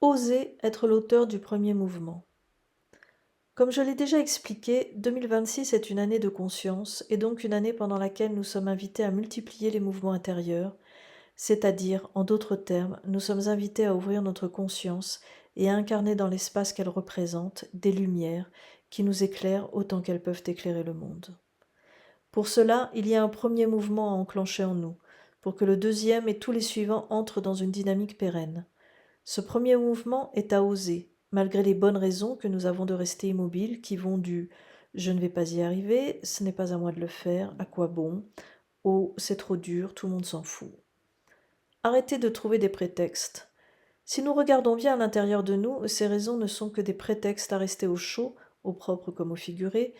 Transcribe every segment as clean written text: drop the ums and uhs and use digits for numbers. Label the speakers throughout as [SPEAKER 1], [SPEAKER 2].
[SPEAKER 1] Oser être l'auteur du premier mouvement. Comme je l'ai déjà expliqué, 2026 est une année de conscience et donc une année pendant laquelle nous sommes invités à multiplier les mouvements intérieurs, c'est-à-dire, en d'autres termes, nous sommes invités à ouvrir notre conscience et à incarner dans l'espace qu'elle représente des lumières qui nous éclairent autant qu'elles peuvent éclairer le monde. Pour cela, il y a un premier mouvement à enclencher en nous, pour que le deuxième et tous les suivants entrent dans une dynamique pérenne. Ce premier mouvement est à oser, malgré les bonnes raisons que nous avons de rester immobiles qui vont du «je ne vais pas y arriver, ce n'est pas à moi de le faire, à quoi bon?» au «c'est trop dur, tout le monde s'en fout». Arrêtez de trouver des prétextes. Si nous regardons bien à l'intérieur de nous, ces raisons ne sont que des prétextes à rester au chaud, au propre comme au figuré,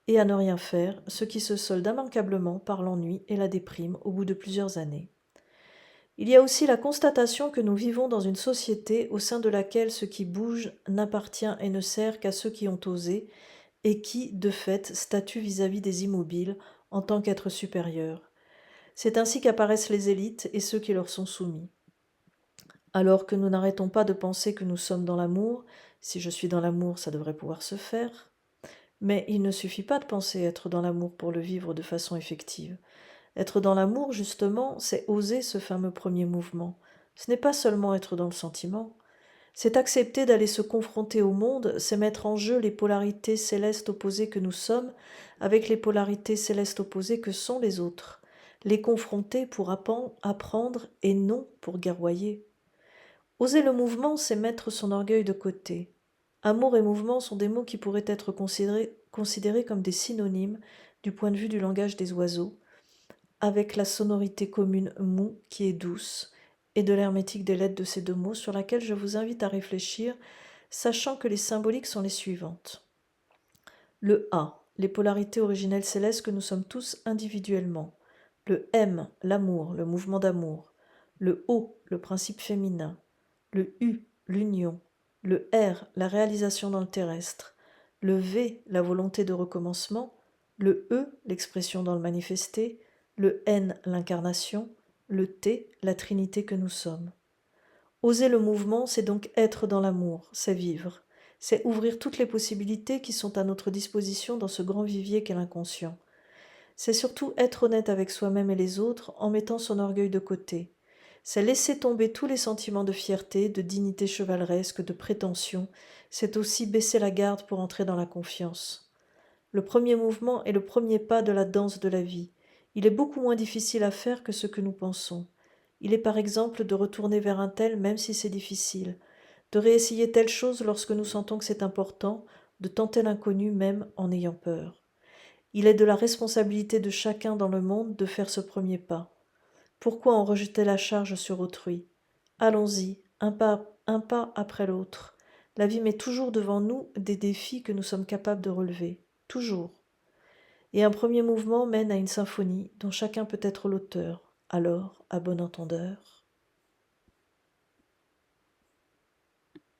[SPEAKER 1] et à ne rien faire, ce qui se solde immanquablement par l'ennui et la déprime au bout de plusieurs années. Il y a aussi la constatation que nous vivons dans une société au sein de laquelle ce qui bouge n'appartient et ne sert qu'à ceux qui ont osé et qui, de fait, statuent vis-à-vis des immobiles en tant qu'êtres supérieurs. C'est ainsi qu'apparaissent les élites et ceux qui leur sont soumis. Alors que nous n'arrêtons pas de penser que nous sommes dans l'amour, si je suis dans l'amour, ça devrait pouvoir se faire. Mais il ne suffit pas de penser être dans l'amour pour le vivre de façon effective. Être dans l'amour, justement, c'est oser ce fameux premier mouvement. Ce n'est pas seulement être dans le sentiment, c'est accepter d'aller se confronter au monde, c'est mettre en jeu les polarités célestes opposées que nous sommes avec les polarités célestes opposées que sont les autres, les confronter pour apprendre et non pour guerroyer. Oser le mouvement, c'est mettre son orgueil de côté. Amour et mouvement sont des mots qui pourraient être considérés comme des synonymes du point de vue du langage des oiseaux, avec la sonorité commune mou qui est douce, et de l'hermétique des lettres de ces deux mots sur laquelle je vous invite à réfléchir, sachant que les symboliques sont les suivantes. Le A, les polarités originelles célestes que nous sommes tous individuellement. Le M, l'amour, le mouvement d'amour. Le O, le principe féminin. Le U, l'union. Le R, la réalisation dans le terrestre. Le V, la volonté de recommencement. Le E, l'expression dans le manifesté. Le N, l'incarnation. Le T, la trinité que nous sommes. Oser le mouvement, c'est donc être dans l'amour, c'est vivre. C'est ouvrir toutes les possibilités qui sont à notre disposition dans ce grand vivier qu'est l'inconscient. C'est surtout être honnête avec soi-même et les autres en mettant son orgueil de côté. C'est laisser tomber tous les sentiments de fierté, de dignité chevaleresque, de prétention. C'est aussi baisser la garde pour entrer dans la confiance. Le premier mouvement est le premier pas de la danse de la vie. Il est beaucoup moins difficile à faire que ce que nous pensons. Il est par exemple de retourner vers un tel même si c'est difficile, de réessayer telle chose lorsque nous sentons que c'est important, de tenter l'inconnu même en ayant peur. Il est de la responsabilité de chacun dans le monde de faire ce premier pas. Pourquoi en rejeter la charge sur autrui? Allons-y, un pas après l'autre. La vie met toujours devant nous des défis que nous sommes capables de relever. Toujours. Et un premier mouvement mène à une symphonie dont chacun peut être l'auteur. Alors, à bon entendeur.